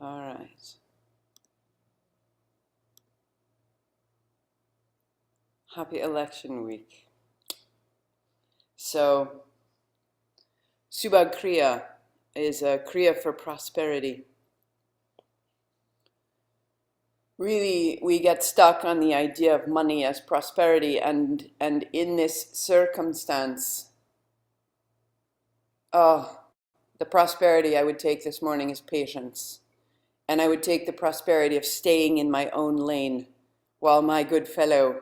All right. Happy election week. So, Subagh Kriya is a Kriya for prosperity. Really, we get stuck on the idea of money as prosperity, and in this circumstance, the prosperity I would take this morning is patience. And I would take the prosperity of staying in my own lane while my good fellow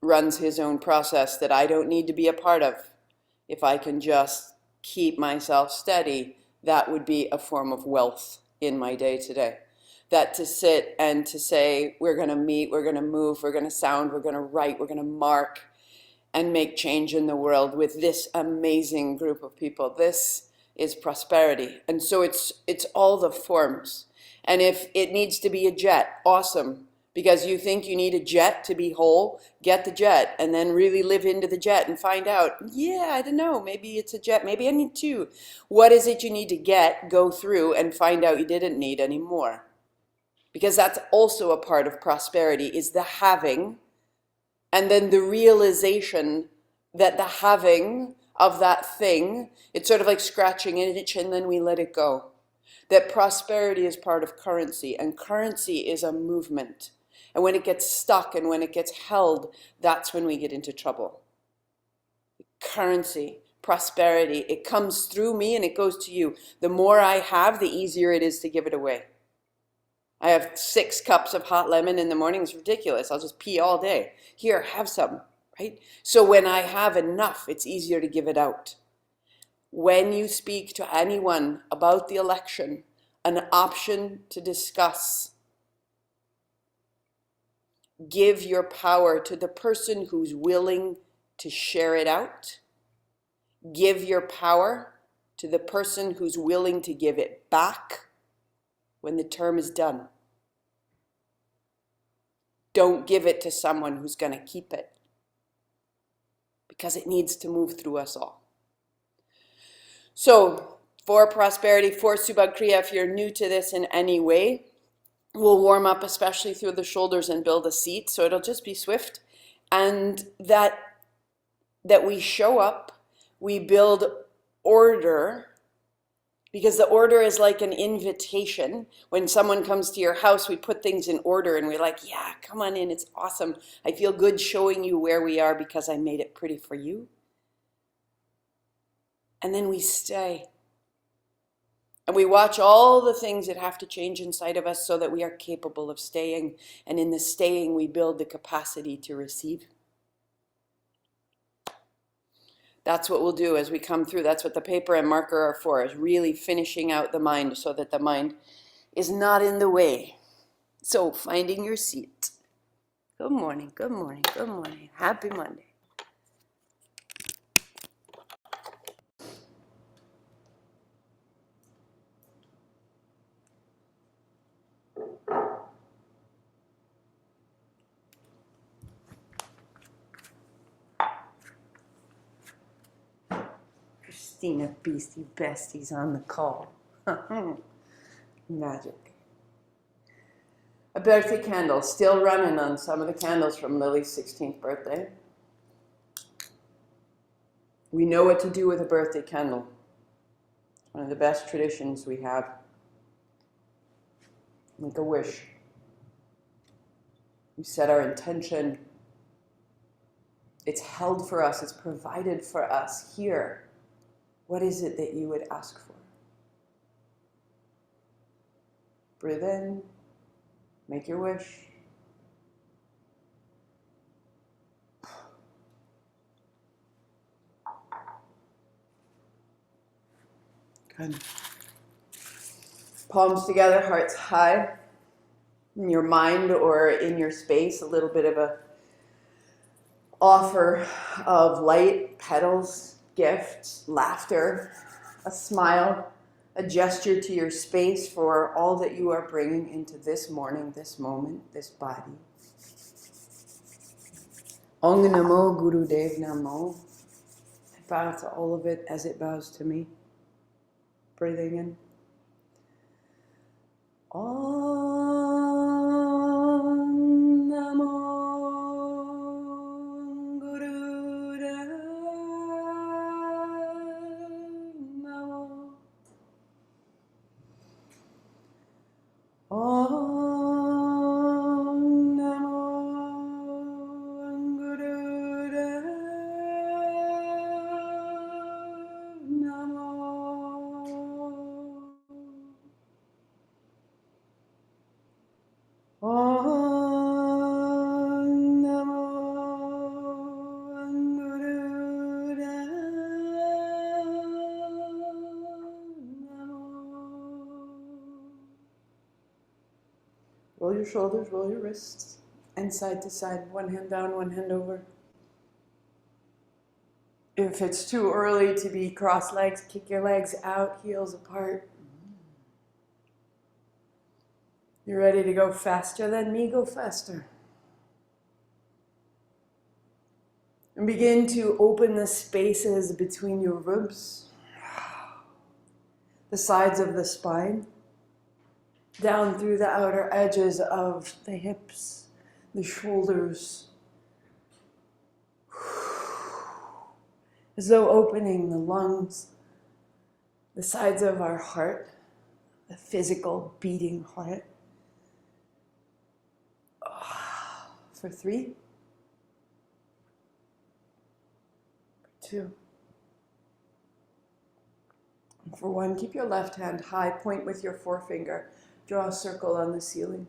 runs his own process that I don't need to be a part of. If I can just keep myself steady, that would be a form of wealth in my day to day. That to sit and to say, we're going to meet, we're going to move, we're going to sound, we're going to write, we're going to mark and make change in the world with this amazing group of people. This is prosperity. And so it's all the forms. And if it needs to be a jet, awesome. Because you think you need a jet to be whole, get the jet and then really live into the jet and find out, yeah, I don't know, maybe it's a jet, maybe I need two. What is it you need to get, go through, and find out you didn't need any more? Because that's also a part of prosperity, is the having, and then the realization that the having of that thing, it's sort of like scratching an itch and then we let it go. That prosperity is part of currency, and currency is a movement. And when it gets stuck and when it gets held, that's when we get into trouble. Currency, prosperity, it comes through me and it goes to you. The more I have, the easier it is to give it away. I have 6 cups of hot lemon in the morning. It's ridiculous. I'll just pee all day. Here, have some, right? So when I have enough, it's easier to give it out. When you speak to anyone about the election, an option to discuss, give your power to the person who's willing to share it out. Give your power to the person who's willing to give it back when the term is done. Don't give it to someone who's going to keep it, because it needs to move through us all. So, for prosperity, for Subagh Kriya, if you're new to this in any way, we'll warm up especially through the shoulders and build a seat, so it'll just be swift. And that we show up, we build order, because the order is like an invitation. When someone comes to your house, we put things in order and we're like, yeah, come on in, it's awesome. I feel good showing you where we are because I made it pretty for you. And then we stay. And we watch all the things that have to change inside of us so that we are capable of staying. And in the staying, we build the capacity to receive. That's what we'll do as we come through. That's what the paper and marker are for, is really finishing out the mind so that the mind is not in the way. So finding your seat. Good morning, good morning, good morning. Happy Monday. Christina Beastie Bestie's on the call. Magic. A birthday candle, still running on some of the candles from Lily's 16th birthday. We know what to do with a birthday candle. It's one of the best traditions we have. Make a wish. We set our intention. It's held for us, it's provided for us here. What is it that you would ask for? Breathe in, make your wish. Good. Palms together, hearts high. In your mind or in your space, a little bit of a offer of light, petals, gifts, laughter, a smile, a gesture to your space for all that you are bringing into this morning, this moment, this body. Ong Namo Guru Dev Namo. I bow to all of it as it bows to me. Breathing in. Om Namo Gurudaya Namo. Om Namo Gurudaya Namo. Om Namo Gurudaya Namo. Roll your shoulders, roll your wrists, and side to side, one hand down, one hand over. If it's too early to be cross legs, kick your legs out, heels apart. You're ready to go faster than me, go faster. And begin to open the spaces between your ribs, the sides of the spine, down through the outer edges of the hips, the shoulders, as though opening the lungs, the sides of our heart, the physical beating heart. For 3, for 2, and for 1, keep your left hand high, point with your forefinger, draw a circle on the ceiling.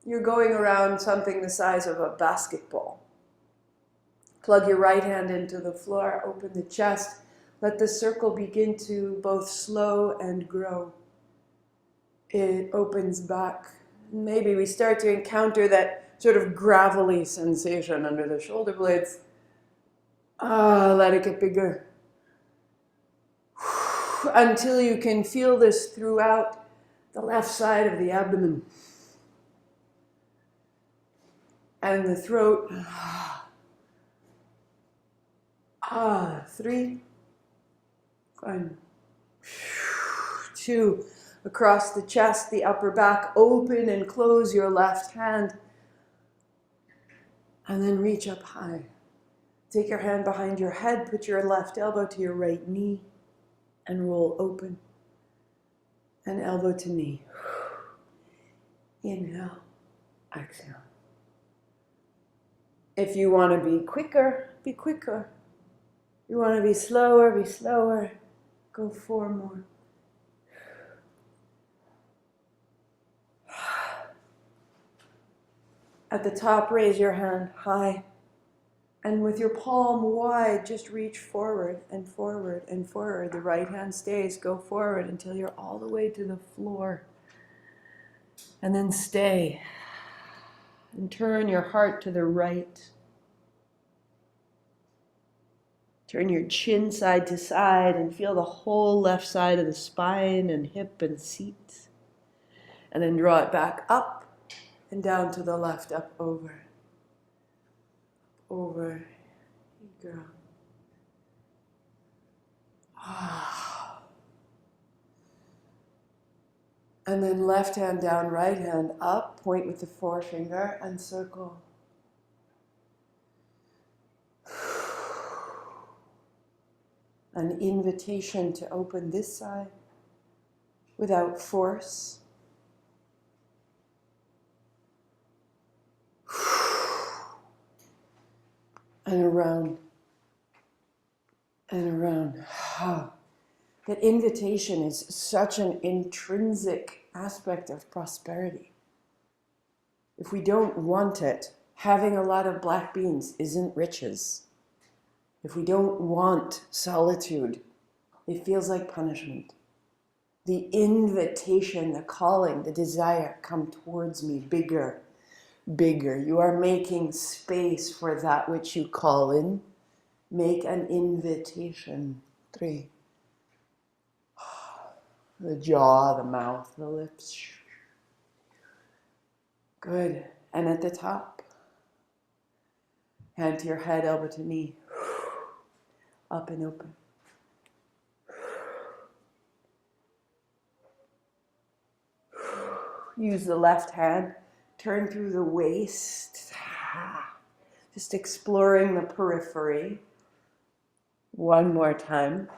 You're going around something the size of a basketball. Plug your right hand into the floor, open the chest, let the circle begin to both slow and grow. It opens back. Maybe we start to encounter that sort of gravelly sensation under the shoulder blades. Let it get bigger. Until you can feel this throughout the left side of the abdomen. And the throat. 3. 1. 2. Across the chest, the upper back, open and close your left hand. And then reach up high. Take your hand behind your head, put your left elbow to your right knee, and roll open. And elbow to knee. Inhale, exhale. If you want to be quicker, be quicker. You want to be slower, go 4 more. At the top, raise your hand high. And with your palm wide, just reach forward and forward and forward. The right hand stays. Go forward until you're all the way to the floor. And then stay. And turn your heart to the right. Turn your chin side to side and feel the whole left side of the spine and hip and seat. And then draw it back up and down to the left, up, over. Over. Good girl. And then left hand down, right hand up, point with the forefinger and circle. An invitation to open this side without force. And around. And around. That invitation is such an intrinsic aspect of prosperity. If we don't want it, having a lot of black beans isn't riches. If we don't want solitude, it feels like punishment. The invitation, the calling, the desire, come towards me, bigger, bigger. You are making space for that which you call in. Make an invitation. 3. The jaw, the mouth, the lips. Good. And at the top, hand to your head, elbow to knee. Up and open. Use the left hand. Turn through the waist. Just exploring the periphery. One more time.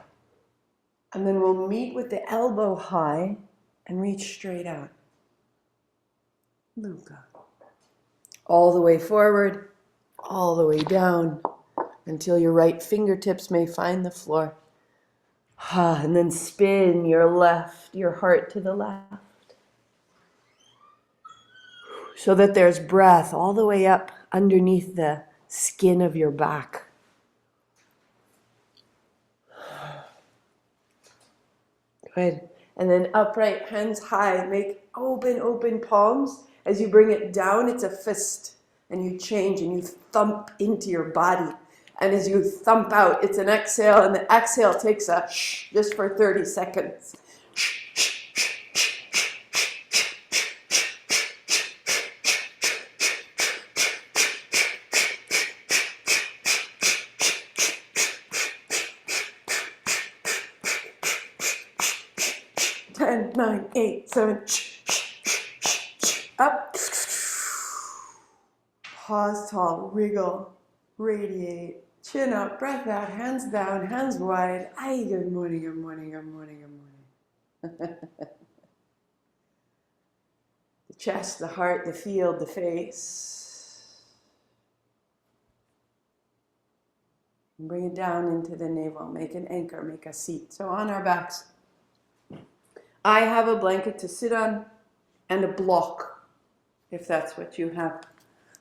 And then we'll meet with the elbow high and reach straight out. Luca. All the way forward, all the way down, until your right fingertips may find the floor. And then spin your heart to the left. So that there's breath all the way up underneath the skin of your back. Good. And then upright, hands high. Make open palms. As you bring it down, it's a fist. And you change and you thump into your body. And as you thump out, it's an exhale. And the exhale takes a shh just for 30 seconds. 10, 9, 8, 7, up. Pause tall, wriggle, radiate, chin up, breath out, hands down, hands wide. Ay, good morning, good morning, good morning, good morning. The chest, the heart, the field, the face. And bring it down into the navel. Make an anchor, make a seat. So on our backs. I have a blanket to sit on and a block, if that's what you have.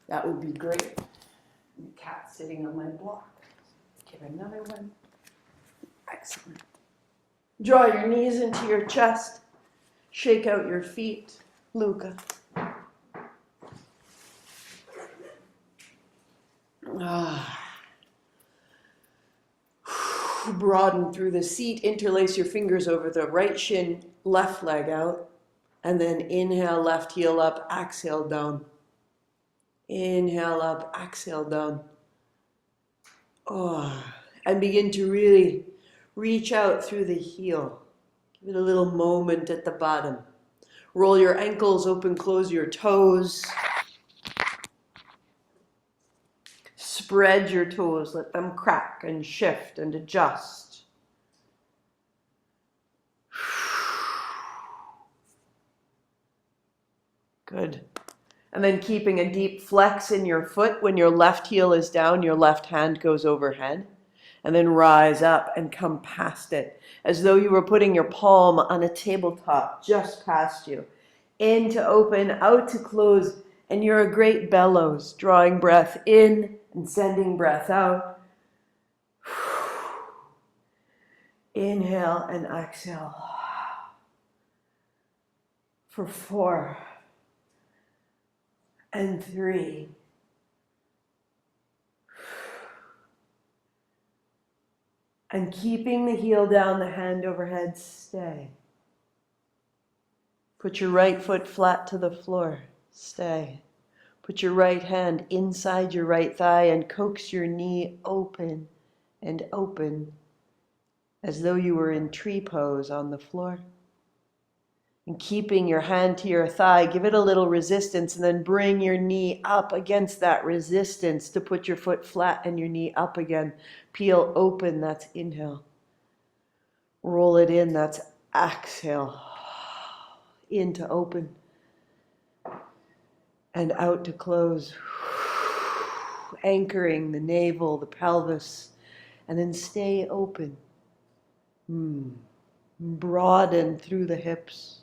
That would be great. The cat sitting on my block. Get another one. Excellent. Draw your knees into your chest. Shake out your feet. Luca. Broaden through the seat. Interlace your fingers over the right shin, left leg out. And then inhale, left heel up, exhale down. Inhale up, exhale down. And begin to really reach out through the heel. Give it a little moment at the bottom. Roll your ankles, open, close your toes. Spread your toes, let them crack and shift and adjust. Good. And then keeping a deep flex in your foot. When your left heel is down, your left hand goes overhead. And then rise up and come past it, as though you were putting your palm on a tabletop just past you. In to open, out to close, and you're a great bellows, drawing breath in and sending breath out. Inhale and exhale. For 4 and 3. And keeping the heel down, the hand overhead, stay. Put your right foot flat to the floor, stay. Put your right hand inside your right thigh and coax your knee open and open, as though you were in tree pose on the floor. And keeping your hand to your thigh, give it a little resistance and then bring your knee up against that resistance to put your foot flat and your knee up again. Peel open, that's inhale. Roll it in, that's exhale. In to open and out to close. Anchoring the navel, the pelvis, and then stay open. Broaden through the hips.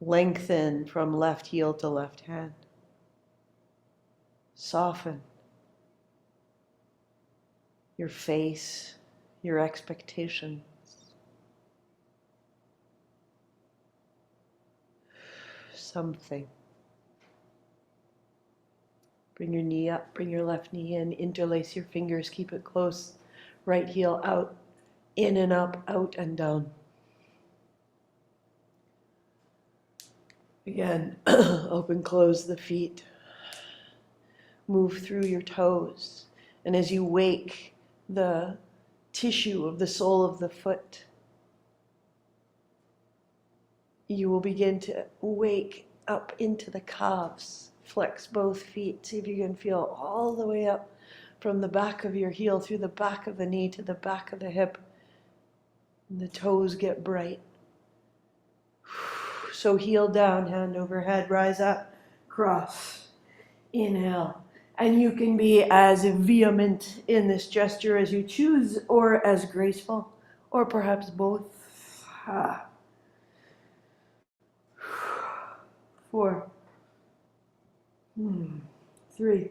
Lengthen from left heel to left hand. Soften your face, your expectations. Something. Bring your knee up, bring your left knee in, interlace your fingers, keep it close. Right heel out, in and up, out and down. Again, open, close the feet. Move through your toes. And as you wake the tissue of the sole of the foot, you will begin to wake up into the calves. Flex both feet. See if you can feel all the way up from the back of your heel through the back of the knee to the back of the hip. And the toes get bright. So heel down, hand over head, rise up, cross, inhale. And you can be as vehement in this gesture as you choose, or as graceful, or perhaps both. 4, 3.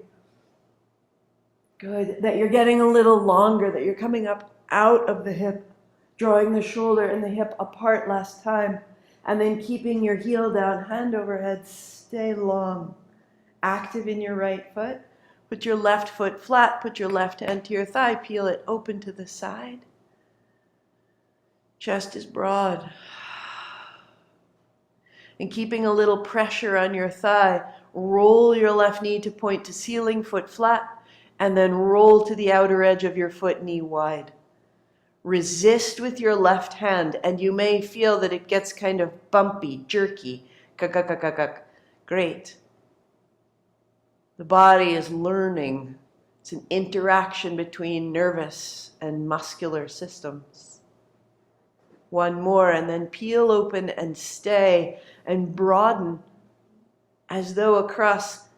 Good. That you're getting a little longer, that you're coming up out of the hip, drawing the shoulder and the hip apart last time, and then keeping your heel down, hand over head, stay long. Active in your right foot. Put your left foot flat, put your left hand to your thigh, peel it open to the side. Chest is broad. And keeping a little pressure on your thigh, roll your left knee to point to ceiling, foot flat, and then roll to the outer edge of your foot, knee wide. Resist with your left hand, and you may feel that it gets kind of bumpy, jerky. Great. The body is learning. It's an interaction between nervous and muscular systems. One more, and then peel open and stay and broaden as though across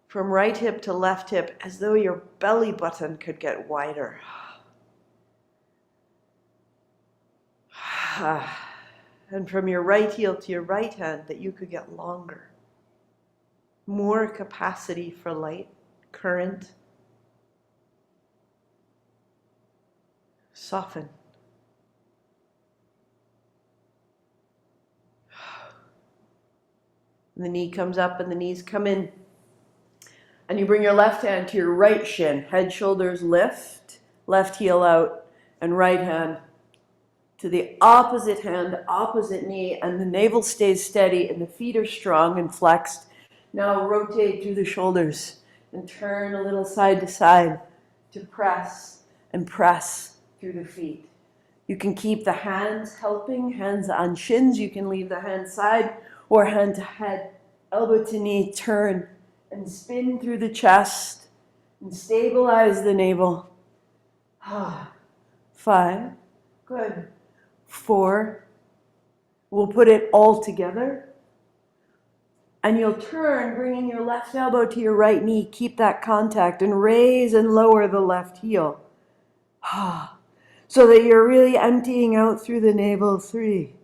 from right hip to left hip, as though your belly button could get wider. And from your right heel to your right hand, that you could get longer. More capacity for light, current. Soften. And the knee comes up and the knees come in. And you bring your left hand to your right shin. Head, shoulders lift. Left heel out. And right hand to the opposite hand, opposite knee. And the navel stays steady and the feet are strong and flexed. Now rotate through the shoulders and turn a little side to side to press and press through the feet. You can keep the hands helping, hands on shins. You can leave the hand side or hand to head, elbow to knee, turn and spin through the chest and stabilize the navel. 5, good. 4, we'll put it all together. And you'll turn, bringing your left elbow to your right knee. Keep that contact and raise and lower the left heel. So that you're really emptying out through the navel. 3.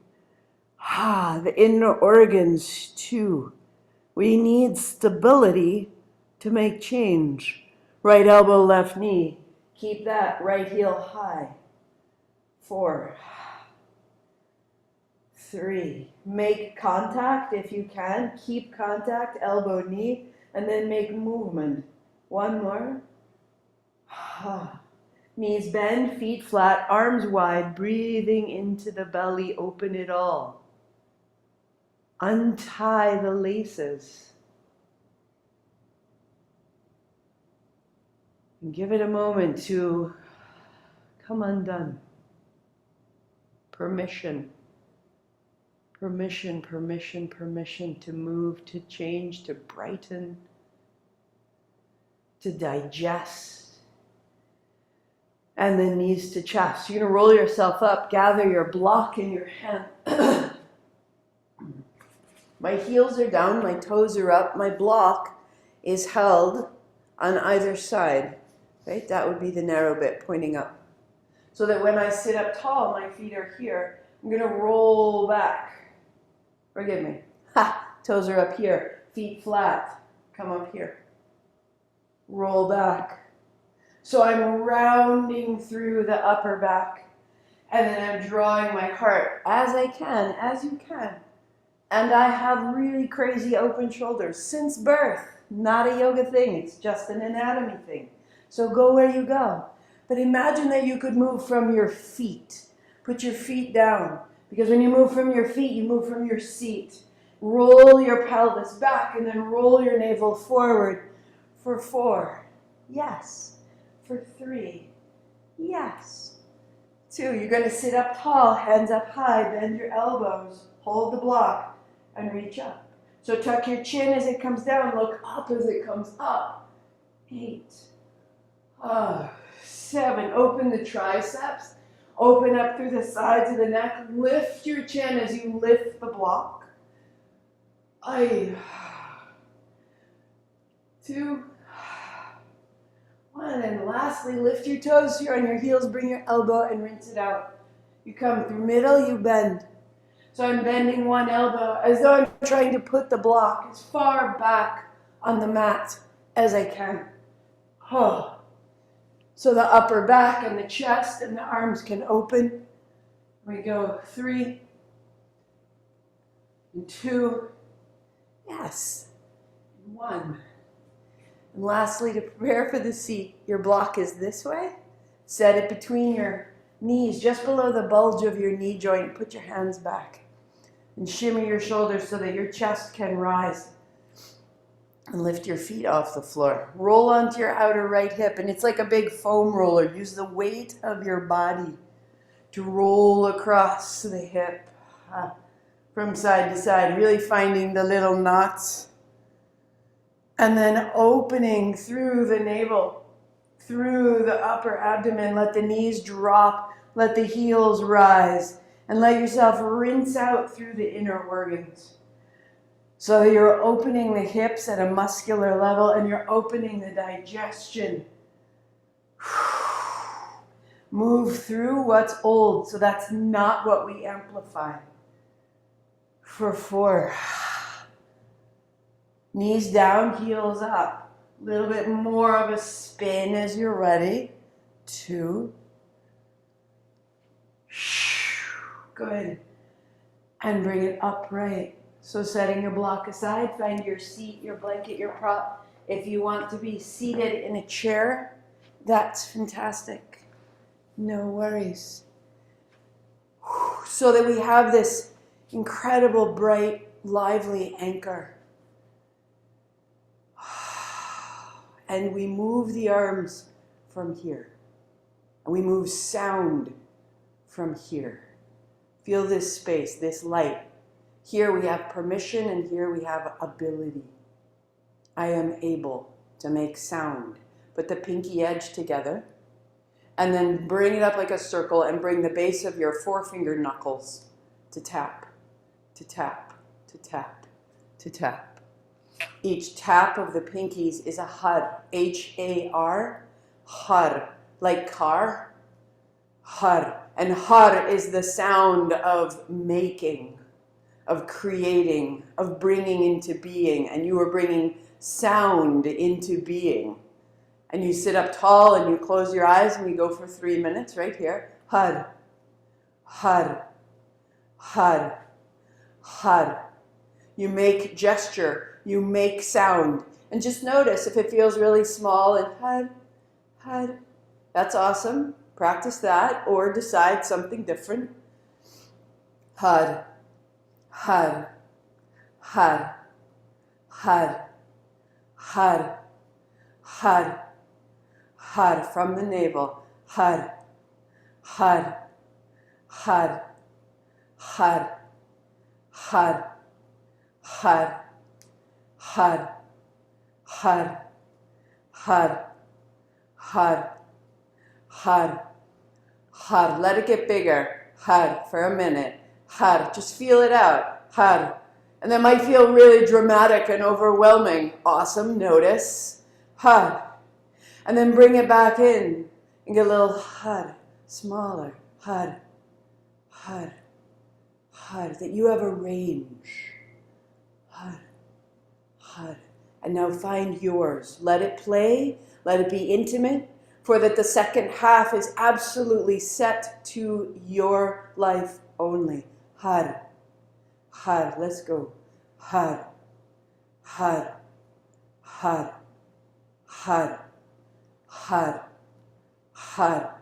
The inner organs. 2. We need stability to make change. Right elbow, left knee. Keep that right heel high. 4. 3. Make contact if you can. Keep contact, elbow, knee, and then make movement. 1 more. Knees bend, feet flat, arms wide, breathing into the belly, open it all. Untie the laces. And give it a moment to come undone. Permission. Permission, permission, permission to move, to change, to brighten, to digest. And then knees to chest. You're going to roll yourself up, gather your block in your hand. My heels are down, my toes are up, my block is held on either side. Right? That would be the narrow bit pointing up. So that when I sit up tall, my feet are here. I'm going to roll back. Forgive me. Toes are up here. Feet flat. Come up here. Roll back. So I'm rounding through the upper back. And then I'm drawing my heart as I can, as you can. And I have really crazy open shoulders since birth. Not a yoga thing. It's just an anatomy thing. So go where you go. But imagine that you could move from your feet. Put your feet down. Because when you move from your feet, you move from your seat. Roll your pelvis back and then roll your navel forward for 4. Yes. For 3. Yes. 2. You're going to sit up tall, hands up high, bend your elbows. hold the block, and reach up. So tuck your chin as it comes down, look up as it comes up. 8, 7, open the triceps, open up through the sides of the neck, lift your chin as you lift the block. 2, 1, and lastly, lift your toes, you're on your heels, bring your elbow and rinse it out. You come through middle, you bend. So I'm bending one elbow as though I'm trying to put the block as far back on the mat as I can. So the upper back and the chest and the arms can open. We go 3 and 2, yes, and 1. And lastly, to prepare for the seat, your block is this way. Set it between your knees, just below the bulge of your knee joint. Put your hands back and shimmy your shoulders so that your chest can rise. And lift your feet off the floor. Roll onto your outer right hip, and it's like a big foam roller. Use the weight of your body to roll across the hip from side to side, really finding the little knots. And then opening through the navel, through the upper abdomen. Let the knees drop, let the heels rise, and let yourself rinse out through the inner organs. So you're opening the hips at a muscular level and you're opening the digestion. Move through what's old, so that's not what we amplify. For 4. Knees down, heels up. A little bit more of a spin as you're ready. 2. Good. And bring it upright. So setting your block aside, find your seat, your blanket, your prop. If you want to be seated in a chair, that's fantastic. No worries. So that we have this incredible, bright, lively anchor. And we move the arms from here. And we move sound from here. Feel this space, this light. Here we have permission and here we have ability. I am able to make sound. Put the pinky edge together and then bring it up like a circle and bring the base of your forefinger knuckles to tap, to tap, to tap, to tap. Each tap of the pinkies is a har, H-A-R, har, like car, har. And har is the sound of making, of creating, of bringing into being. And you are bringing sound into being. And you sit up tall and you close your eyes and we go for 3 minutes right here. Har, har, har, har. You make gesture, you make sound. And just notice if it feels really small and har, har. That's awesome. Practice that or decide something different. Har. Har, har, har, har, har, har, from the navel. Har, har, har, har, har, har, har, har, har, har, har, har. Let it get bigger. Har, for a minute. Har, just feel it out. Har. And that might feel really dramatic and overwhelming. Awesome, notice. Har. And then bring it back in and get a little har, smaller. Har, har, har. That you have a range. Har, har. And now find yours. Let it play. Let it be intimate. For that the second half is absolutely set to your life only. Har, har, let's go. Har, har, har, har, har, har,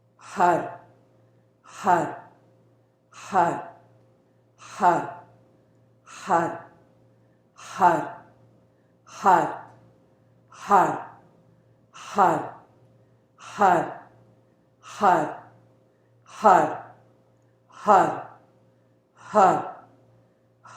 har, har, har, har, har, har, har, har, har, har, har, har, har, har,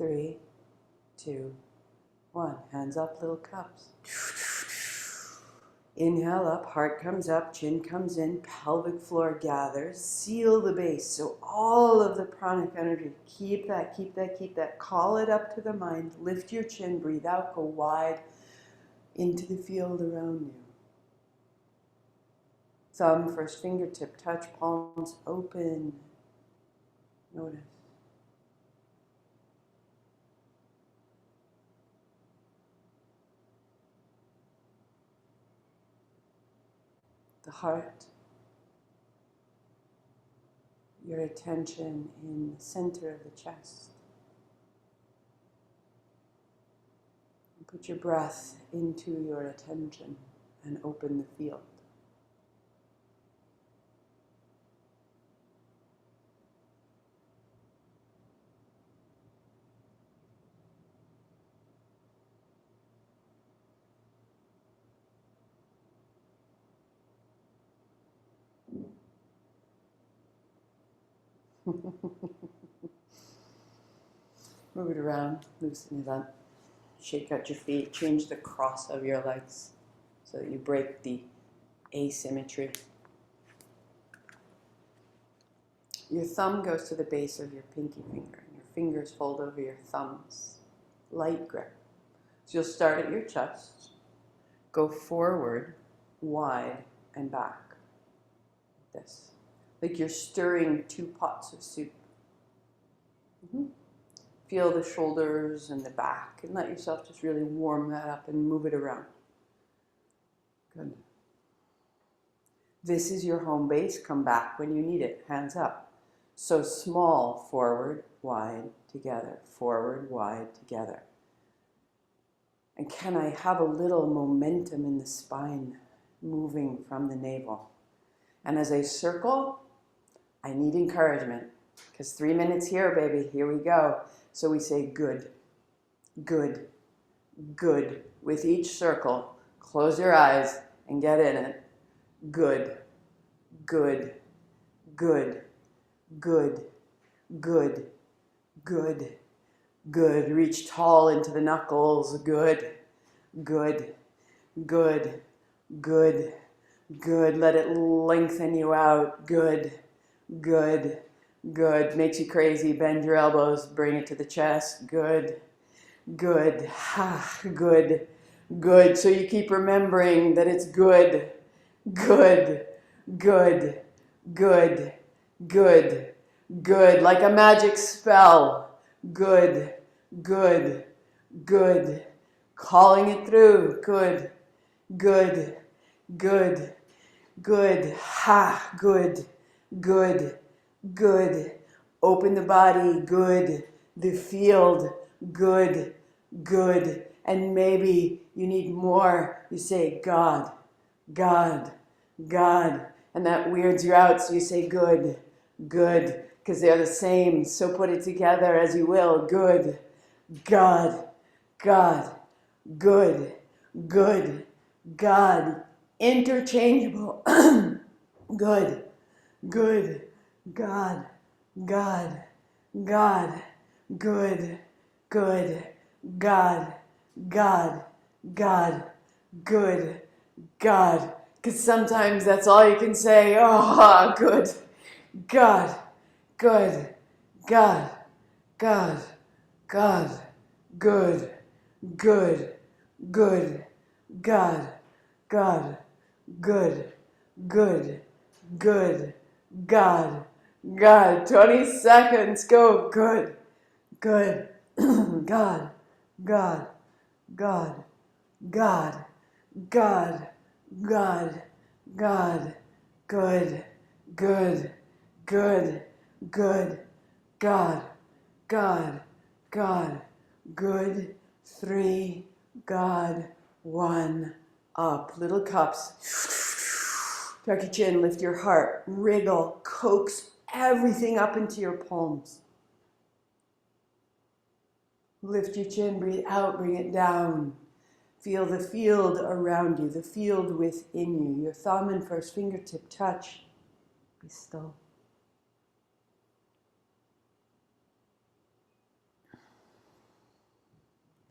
3, 2, 1. Hands up, little cups. Inhale up, heart comes up, chin comes in, pelvic floor gathers. Seal the base. So all of the pranic energy, keep that, keep that, keep that. Call it up to the mind. Lift your chin, breathe out, go wide into the field around you. Thumb, first fingertip, touch, palms open. Notice. The heart, your attention in the center of the chest. And put your breath into your attention and open the field. Move it around, loosen it up, shake out your feet, change the cross of your legs so that you break the asymmetry. Your thumb goes to the base of your pinky finger, and your fingers fold over your thumbs. Light grip. So you'll start at your chest, go forward, wide, and back. Like this. Like you're stirring 2 pots of soup. Feel the shoulders and the back, and let yourself just really warm that up and move it around. Good. This is your home base. Come back when you need it. Hands up. So small, forward, wide, together. Forward, wide, together. And can I have a little momentum in the spine moving from the navel? And as I circle, I need encouragement. Because 3 minutes here, baby. Here we go. So we say good, good, good. With each circle, close your eyes and get in it. Good, good, good, good, good, good, good. Reach tall into the knuckles. Good, good, good, good, good. Let it lengthen you out. Good, good, good. Makes you crazy. Bend your elbows. Bring it to the chest. Good, good, good, good. So you keep remembering that it's good, good, good, good, good, good. Like a magic spell. Good, good, good. Calling it through. Good, good, good, good. Good, good, good. Open the body. Good. The field. Good, good. And maybe you need more. You say God, God, God. And that weirds you out, so you say good, good. Because they're the same. So put it together as you will. Good, God, God, good, good, God. Interchangeable. Good, good, God, God, God, good, good, God, God, God, good, God. Because sometimes that's all you can say. Oh, good, God, good, God, God, God, good, good, good, God, God, good, good, good, God, God. 20 seconds, go, good, good, God, God, God, God, God, God, God, good, good, good, good, God, God, God, good, 3, God, 1, up. Little cups. Tuck your chin, lift your heart, wriggle, coax everything up into your palms. Lift your chin, breathe out, bring it down. Feel the field around you, the field within you. Your thumb and first fingertip touch. Be still.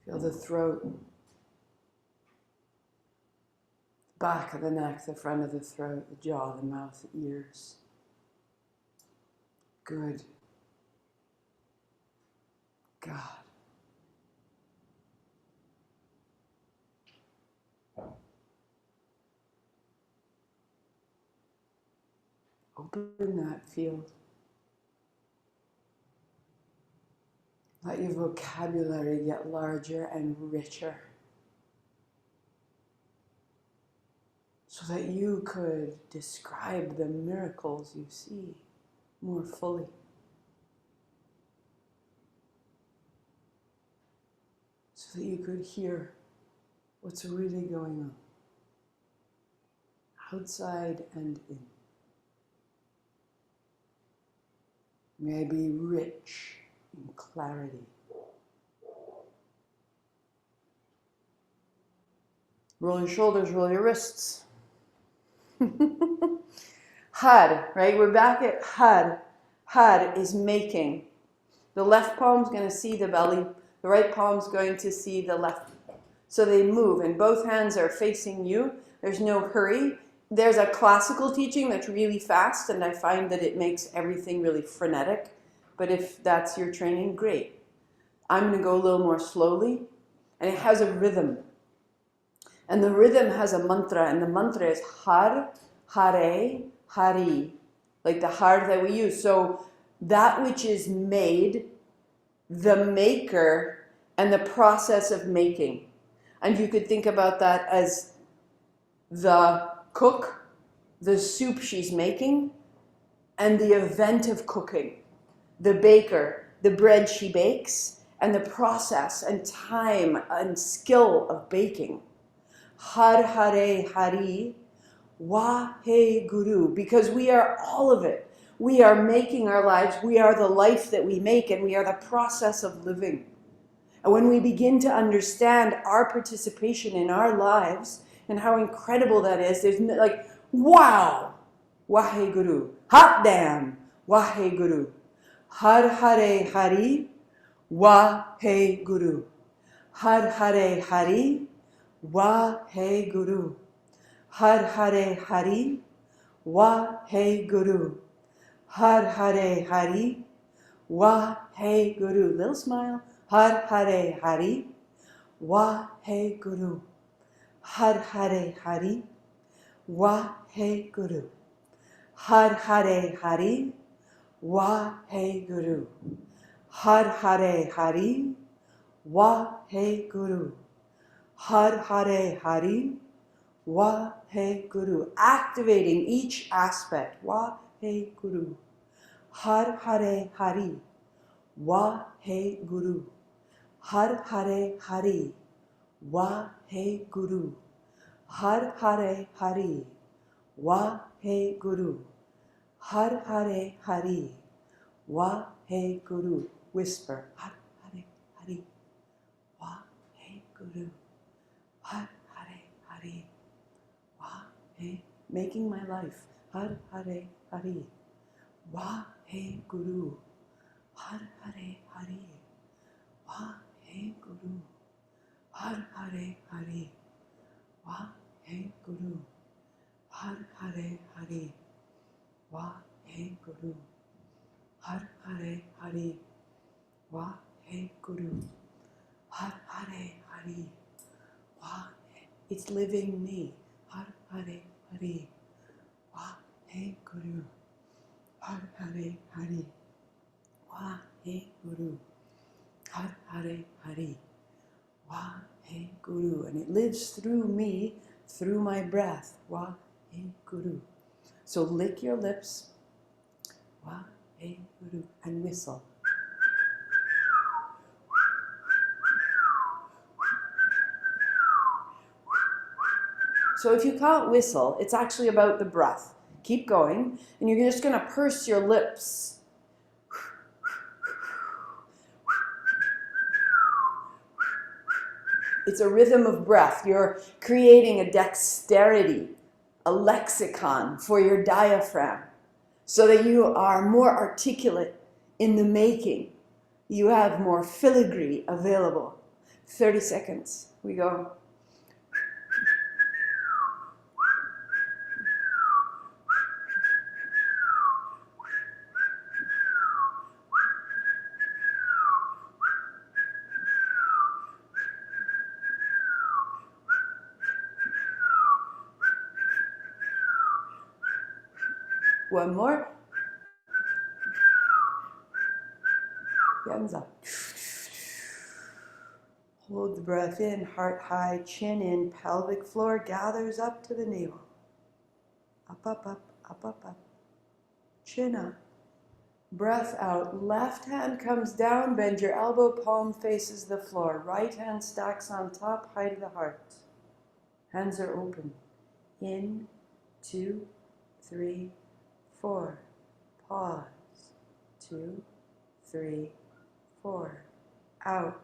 Feel the throat, back of the neck, the front of the throat, the jaw, the mouth, the ears. Good. God. Open that field. Let your vocabulary get larger and richer so that you could describe the miracles you see more fully. So that you could hear what's really going on, outside and in. May I be rich in clarity. Roll your shoulders, roll your wrists. Had, right? We're back at had. Had is making. The left palm's going to see the belly. The right palm's going to see the left. So they move, and both hands are facing you. There's no hurry. There's a classical teaching that's really fast, and I find that it makes everything really frenetic. But if that's your training, great. I'm going to go a little more slowly, and it has a rhythm. And the rhythm has a mantra, and the mantra is har, hare, hari, like the har that we use. So that which is made, the maker, and the process of making. And you could think about that as the cook, the soup she's making, and the event of cooking. The baker, the bread she bakes, and the process and time and skill of baking. Har Hare Hari, Wahe Guru, because we are all of it. We are making our lives, we are the life that we make, and we are the process of living. And when we begin to understand our participation in our lives and how incredible that is, there's like, wow, Wahe Guru, hot damn, Wahe Guru. Har Hare Hari, Wahe Guru. Har Hare Hari, Wahe Guru. Har Hare Hari, Wahe Guru. Har Hare Hari, Wahe Guru. Little smile. Har Hare Hari, Wahe Guru. Har Hare Hari, Wahe Guru. Har Hare Hari, Wahe Guru. Har Hare Hari, Wahe Guru. Har Hare Hari, Wahe Guru. Activating each aspect. Wahe Guru. Har Hare Hari, Wahe Guru. Har Hare Hari, Wahe Guru. Har Hare Hari, Wahe Guru. Har Hare Hari, Wahe Guru. Whisper. Har Hare Hari, Wahe Guru. Har Hare Hari, Wahe. Making my life. Har Hare Hari, Wahe Guru. Har Hare Hari, Wahe Guru. Har Hare Hari, Wahe Guru. Har Hare Hari, Wahe Guru. Har Hare Hari, Wahe Guru. Har Hare Hari, Wahe. It's living me. Har Hare Hari, Wahe Guru. Har Hare Hari, Wahe Guru. Har Hare Hari, Wahe Guru. And it lives through me, through my breath. Wahe Guru. So lick your lips. Wahe Guru. And whistle. So if you can't whistle, it's actually about the breath. Keep going. And you're just going to purse your lips. It's a rhythm of breath. You're creating a dexterity, a lexicon for your diaphragm so that you are more articulate in the making. You have more filigree available. 30 seconds. We go. One more. Hands up. Hold the breath in, heart high, chin in, pelvic floor gathers up to the navel. Up, up, up, up, up, up. Chin up. Breath out. Left hand comes down, bend your elbow, palm faces the floor. Right hand stacks on top, height of the heart. Hands are open. In, 2, 3, 4. Pause. 2, 3, 4. Out.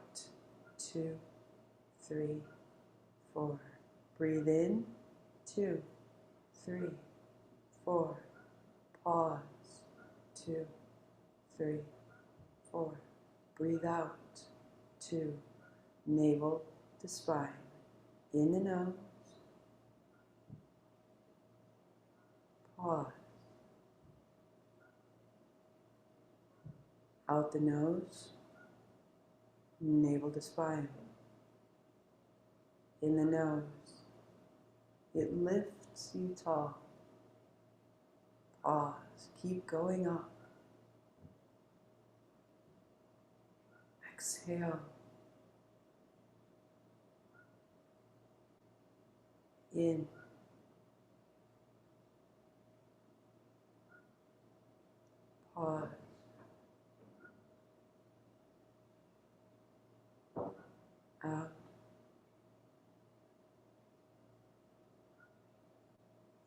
2, 3, 4. Breathe in. 2, 3, 4. Pause. 2, 3, 4. Breathe out. 2. Navel to spine. In the nose. Pause. Out the nose. Navel to spine. In the nose. It lifts you tall. Pause. Keep going up. Exhale. In. Pause. Out.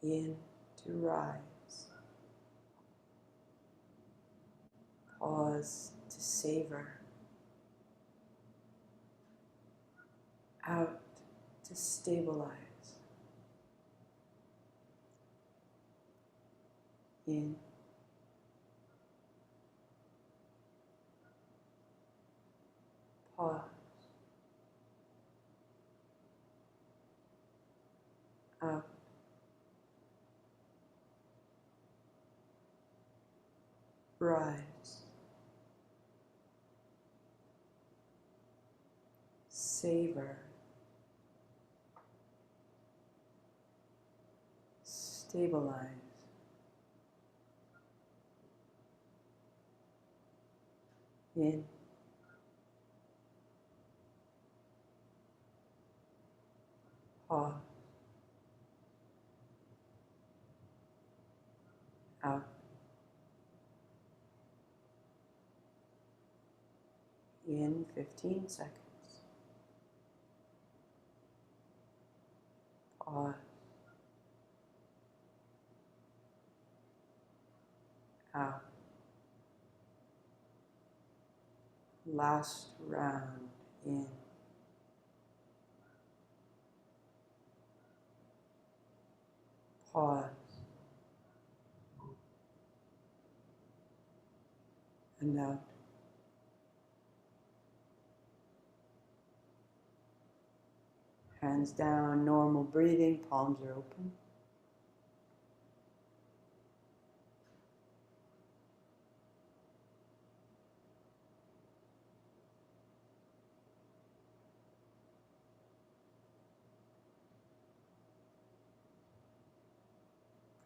In to rise. Pause to savor. Out to stabilize. In. Pause. Out. Rise. Savor. Stabilize. In. Pause. Out. In 15 seconds. Pause. Out. Last round. In. Pause. And out. Hands down, normal breathing, palms are open.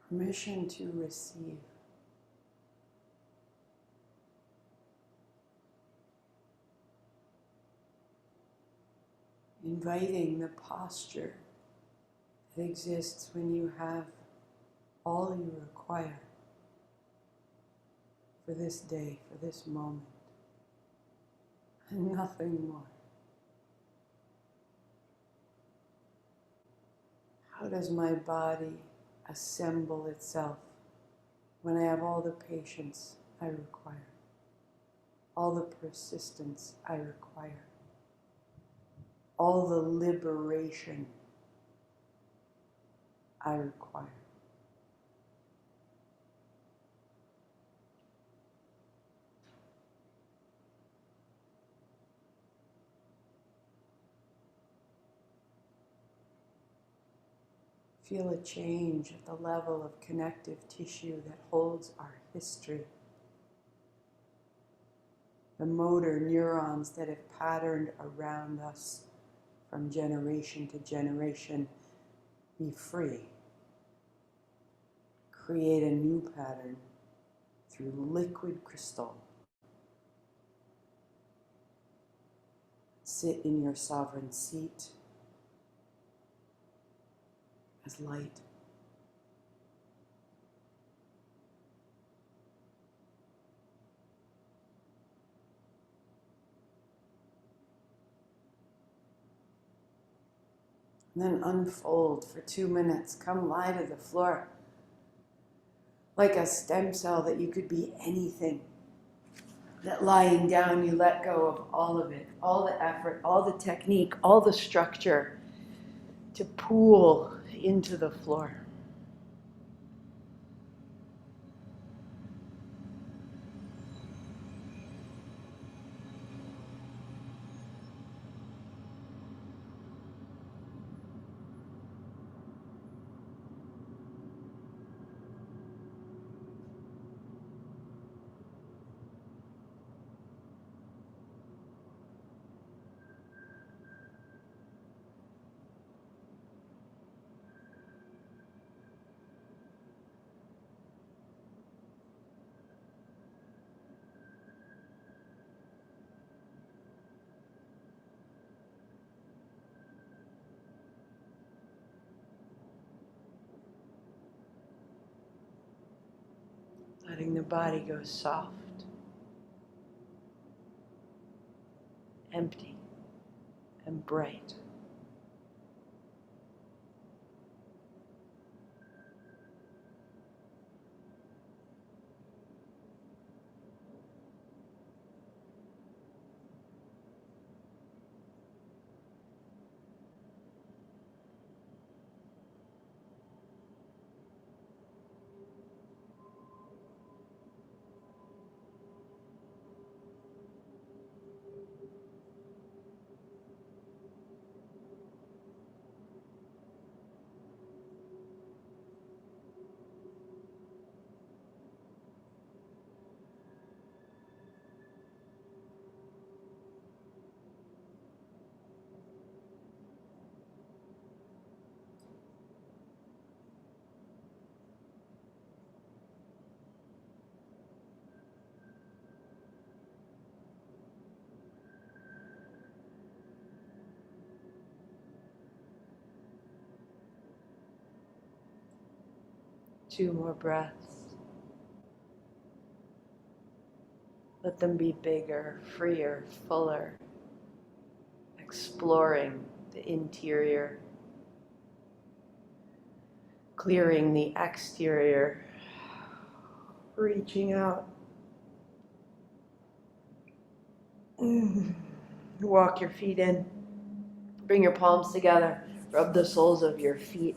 Permission to receive. Inviting the posture that exists when you have all you require for this day, for this moment, and nothing more. How does my body assemble itself when I have all the patience I require, all the persistence I require, all the liberation I require? Feel a change at the level of connective tissue that holds our history. The motor neurons that have patterned around us from generation to generation. Be free. Create a new pattern through liquid crystal. Sit in your sovereign seat as light. And then unfold for 2 minutes. Come lie to the floor. Like a stem cell that you could be anything. That lying down you let go of all of it. All the effort, all the technique, all the structure to pool into the floor. Letting the body go soft, empty, and bright. Two more breaths. Let them be bigger, freer, fuller, exploring the interior, clearing the exterior, reaching out. Walk your feet in, bring your palms together, rub the soles of your feet,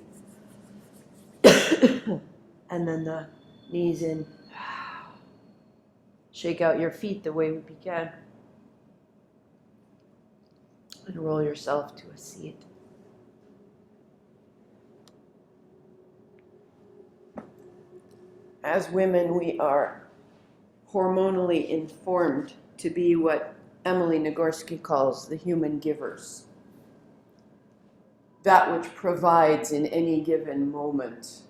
and then the knees in. Shake out your feet the way we began. And roll yourself to a seat. As women, we are hormonally informed to be what Emily Nagorsky calls the human givers. That which provides in any given moment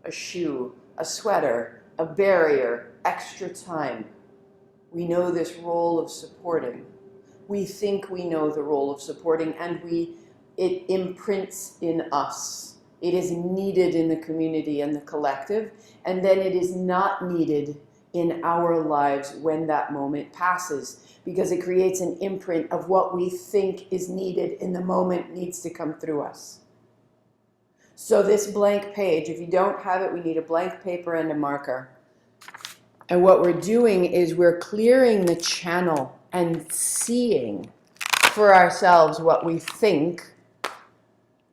a shoe, a sweater, a barrier, extra time. We know this role of supporting. We think we know the role of supporting, and it imprints in us. It is needed in the community and the collective, and then it is not needed in our lives when that moment passes, because it creates an imprint of what we think is needed in the moment needs to come through us. So this blank page, if you don't have it, we need a blank paper and a marker. And what we're doing is we're clearing the channel and seeing for ourselves what we think.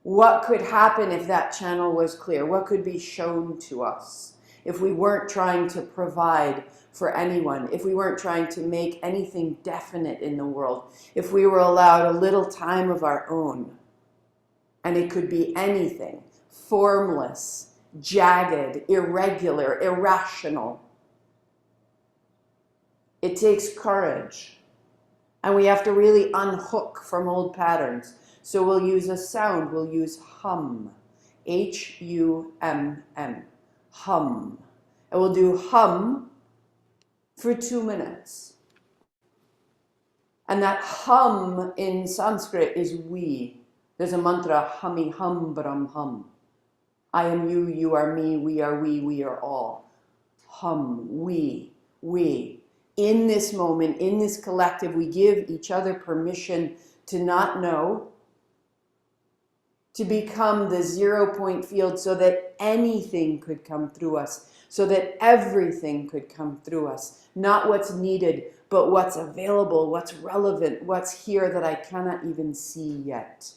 What could happen if that channel was clear? What could be shown to us if we weren't trying to provide for anyone, if we weren't trying to make anything definite in the world, if we were allowed a little time of our own? And it could be anything formless, jagged, irregular, irrational. It takes courage. And we have to really unhook from old patterns. So we'll use a sound. We'll use hum. H-U-M-M. Hum. And we'll do hum for 2 minutes. And that hum in Sanskrit is we. There's a mantra, hummy hum brum hum. I am you, you are me, we are all. Hum, we. In this moment, in this collective, we give each other permission to not know, to become the 0 point field so that anything could come through us, so that everything could come through us. Not what's needed, but what's available, what's relevant, what's here that I cannot even see yet.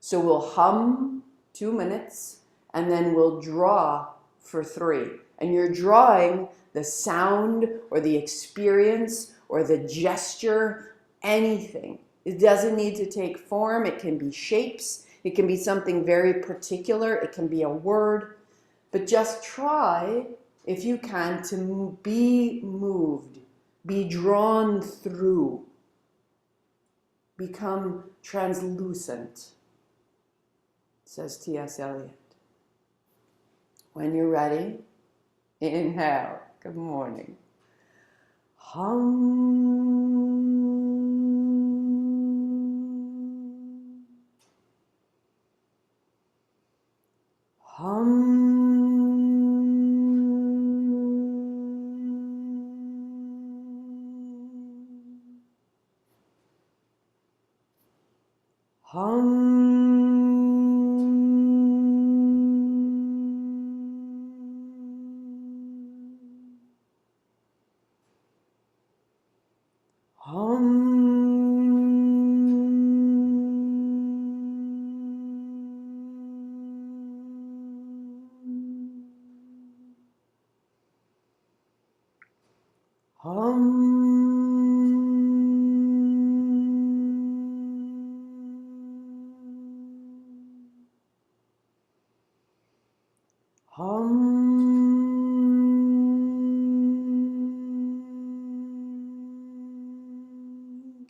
So we'll hum 2 minutes, and then we'll draw for 3. And you're drawing the sound or the experience or the gesture, anything. It doesn't need to take form. It can be shapes. It can be something very particular. It can be a word. But just try, if you can, to be moved, be drawn through, become translucent, says T.S. Eliot. When you're ready, inhale. Good morning. Hum.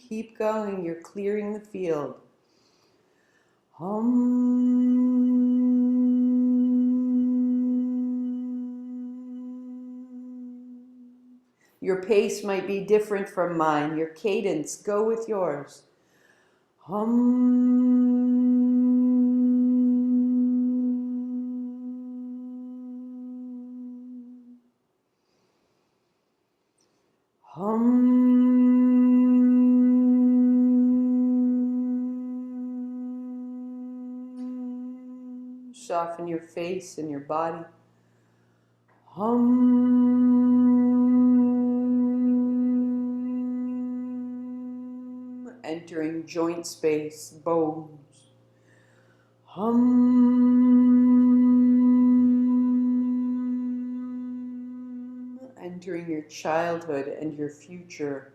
Keep going, you're clearing the field. Your pace might be different from mine. Your cadence, go with yours. Soften your face and your body. Entering joint space, bones. Entering your childhood and your future.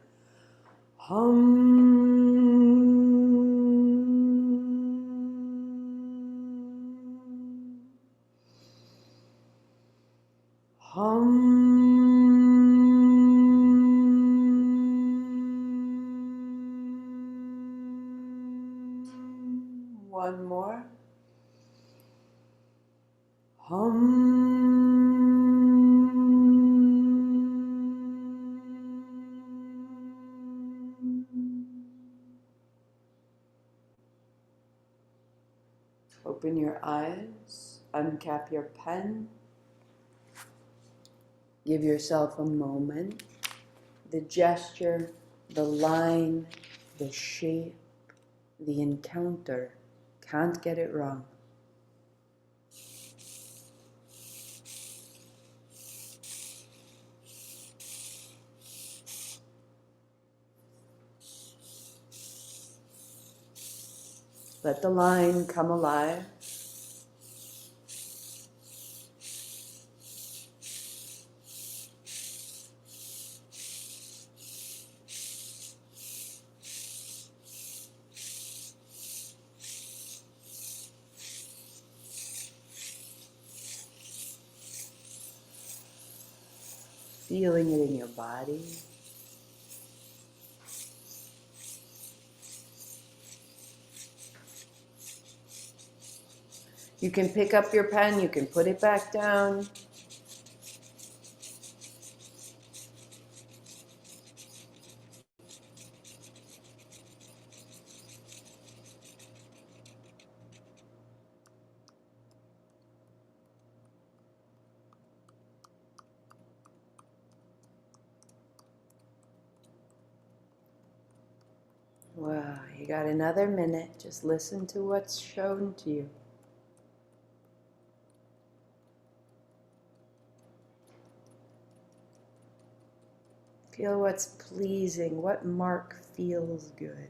One more. Open your eyes, uncap your pen. Give yourself a moment. The gesture, the line, the shape, the encounter. Can't get it wrong. Let the line come alive. feeling it in your body. You can pick up your pen, you can put it back down. Wow, you got another minute. Just listen to what's shown to you. Feel what's pleasing, what mark feels good.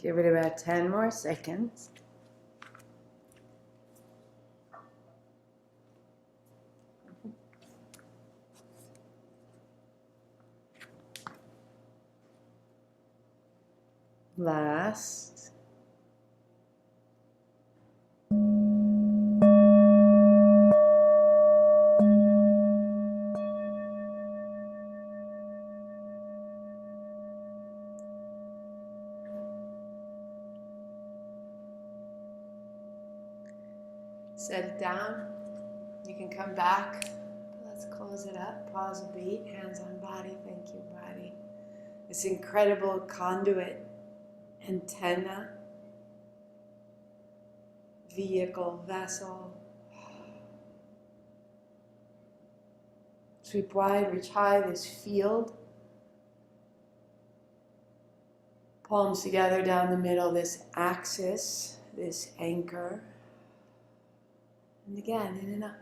Give it about 10 more seconds. Last. Set it down. You can come back. Let's close it up. Pause a beat. Hands on body. Thank you, body. This incredible conduit, antenna, vehicle, vessel. Sweep wide, reach high, this field. Palms together down the middle, this axis, this anchor. And again, in and up.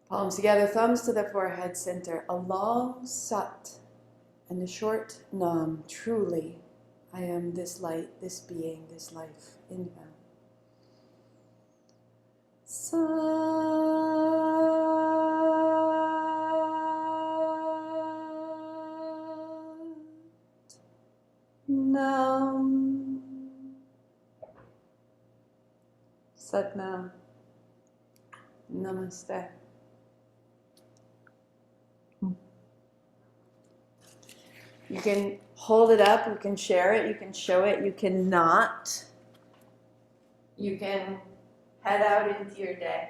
Palms together, thumbs to the forehead center. A long sat and a short nam. Truly, I am this light, this being, this life. Inhale. Sat nam. Sat nam. Namaste. You can hold it up, you can share it, you can show it, you can not. You can head out into your day.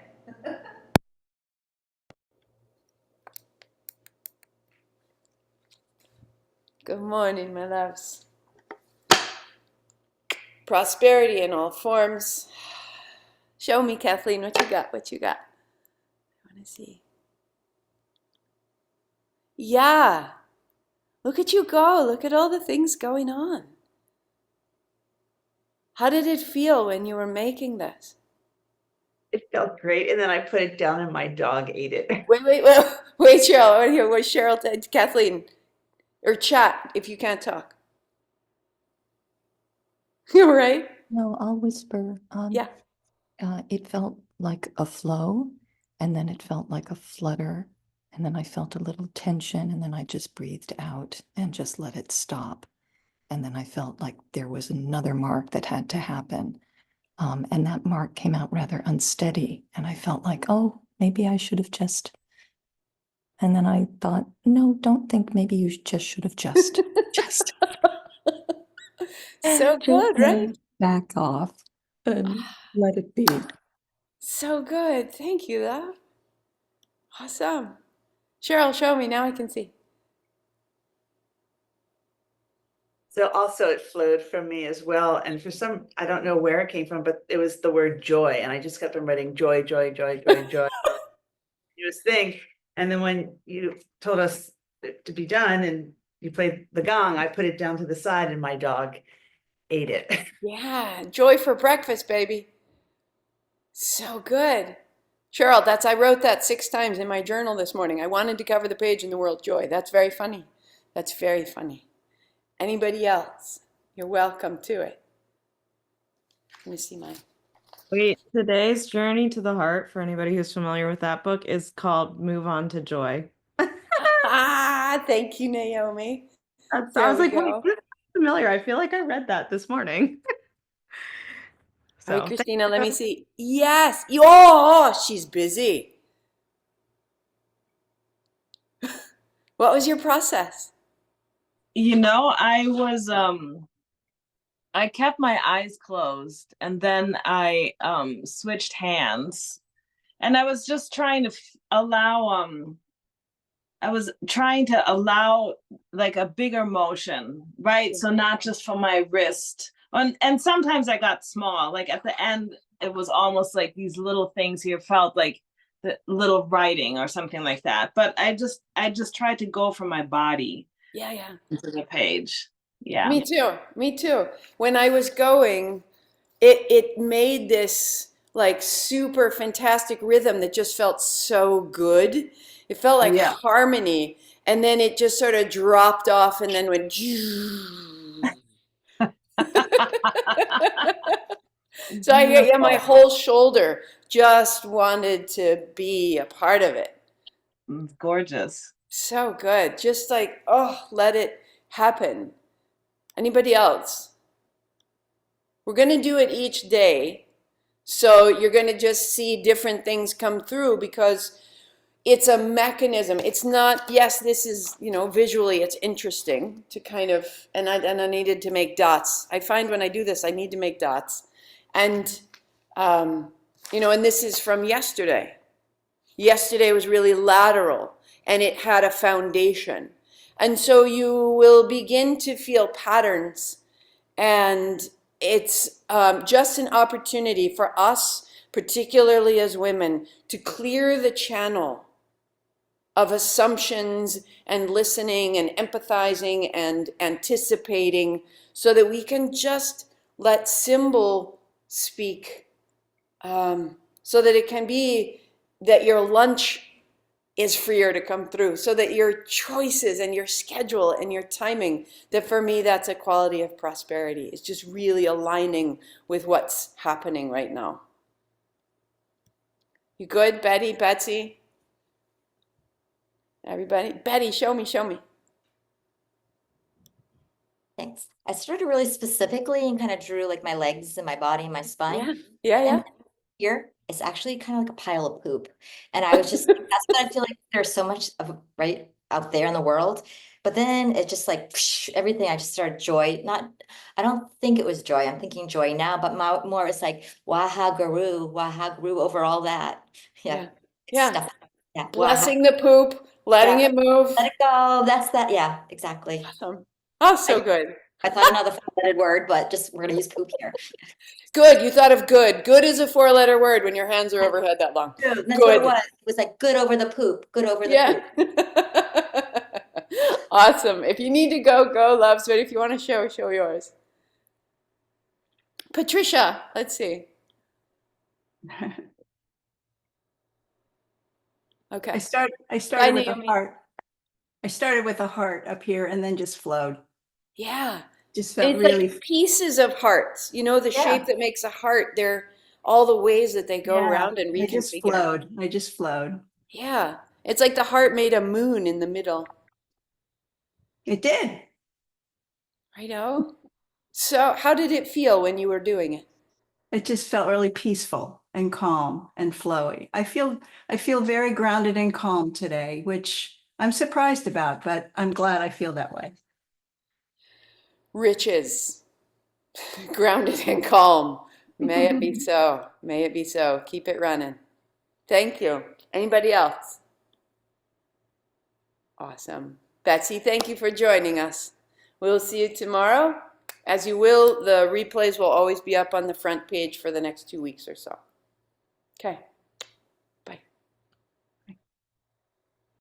Good morning, my loves. Prosperity in all forms. Show me, Kathleen, what you got, what you got. I want to see. Yeah. Look at you go. Look at all the things going on. How did it feel when you were making this? It felt great, and then I put it down and my dog ate it. Wait, Cheryl. I want to hear what Cheryl said. Kathleen, or chat if you can't talk. You all right? No, I'll whisper. Yeah. It felt like a flow, and then it felt like a flutter, and then I felt a little tension, and then I just breathed out and just let it stop. And then I felt like there was another mark that had to happen. And that mark came out rather unsteady, and I felt like, oh, maybe I should have just. And then I thought, no, don't think maybe you just should have just. So good, right? Back off and let it be. So good. Thank you, love. Awesome. Cheryl, show me. Now I can see. So also it flowed from me as well. And for some, I don't know where it came from, but it was the word joy. And I just kept on writing joy, joy, joy, joy, joy. Newest thing. And then when you told us to be done and you played the gong, I put it down to the side and my dog ate it. Yeah, joy for breakfast, baby. So good. Cheryl, I wrote that 6 times in my journal this morning. I wanted to cover the page in the word joy. That's very funny. That's very funny. Anybody else? You're welcome to it. Let me see mine. Wait, today's Journey to the Heart, for anybody who's familiar with that book, is called Move On to Joy. Thank you, Naomi. I There was we like, wait, go. this is familiar. I feel like I read that this morning. All right, So, Christina, let me see. Yes. Oh, she's busy. What was your process? I kept my eyes closed and then I switched hands and I was just trying to allow like a bigger motion, right? So not just from my wrist. And sometimes I got small, like at the end, it was almost like these little things here felt like the little writing or something like that. But I just tried to go from my body Yeah. into the page. Yeah. Me too. Me too. When I was going, it made this like super fantastic rhythm that just felt so good. It felt like Yeah. harmony, and then it just sort of dropped off and then went. So my whole shoulder just wanted to be a part of it. Gorgeous. So good. Just like, oh, let it happen. Anybody else? We're going to do it each day. So you're going to just see different things come through because it's a mechanism. It's not, yes, this is, visually it's interesting to kind of, and I needed to make dots. I find when I do this, I need to make dots. And, and this is from yesterday. Yesterday was really lateral and it had a foundation. And so you will begin to feel patterns, and it's just an opportunity for us, particularly as women, to clear the channel of assumptions and listening and empathizing and anticipating so that we can just let symbol speak, so that it can be that your lunch is freer to come through, so that your choices and your schedule and your timing, that for me, that's a quality of prosperity. It's just really aligning with what's happening right now. You good, Betty, Betsy? Everybody? Betty, show me. Thanks. I started really specifically and kind of drew like my legs and my body and my spine. Yeah. And here, it's actually kind of like a pile of poop. And I was just, that's what I feel like there's so much of right out there in the world. But then it just like everything, I just started joy. I don't think it was joy. I'm thinking joy now, but more it's like Waha Guru over all that. Yeah. Stuff. Yeah. Blessing the poop, letting it move. Let it go. That's that. Yeah, exactly. Awesome. Oh, so good. I thought another 4-letter word, but we're gonna use poop here. Good. You thought of good. Good is a 4-letter word when your hands are overhead that long. Good. That's what it was. It was like good over the poop. Good over the poop. Awesome. If you need to go, loves. But if you want to show yours. Patricia, let's see. Okay. I started with a heart. I started with a heart up here and then just flowed. Yeah. Just felt it's really like pieces of hearts. The shape that makes a heart. They're all the ways that they go around and reconfigure. I just flowed. Yeah. It's like the heart made a moon in the middle. It did. I know. So how did it feel when you were doing it? It just felt really peaceful and calm and flowy. I feel very grounded and calm today, which I'm surprised about, but I'm glad I feel that way. Riches, grounded and calm. May it be so. May it be so. Keep it running. Thank you. Anybody else? Awesome. Betsy, thank you for joining us. We'll see you tomorrow. As you will, the replays will always be up on the front page for the next 2 weeks or so. Okay.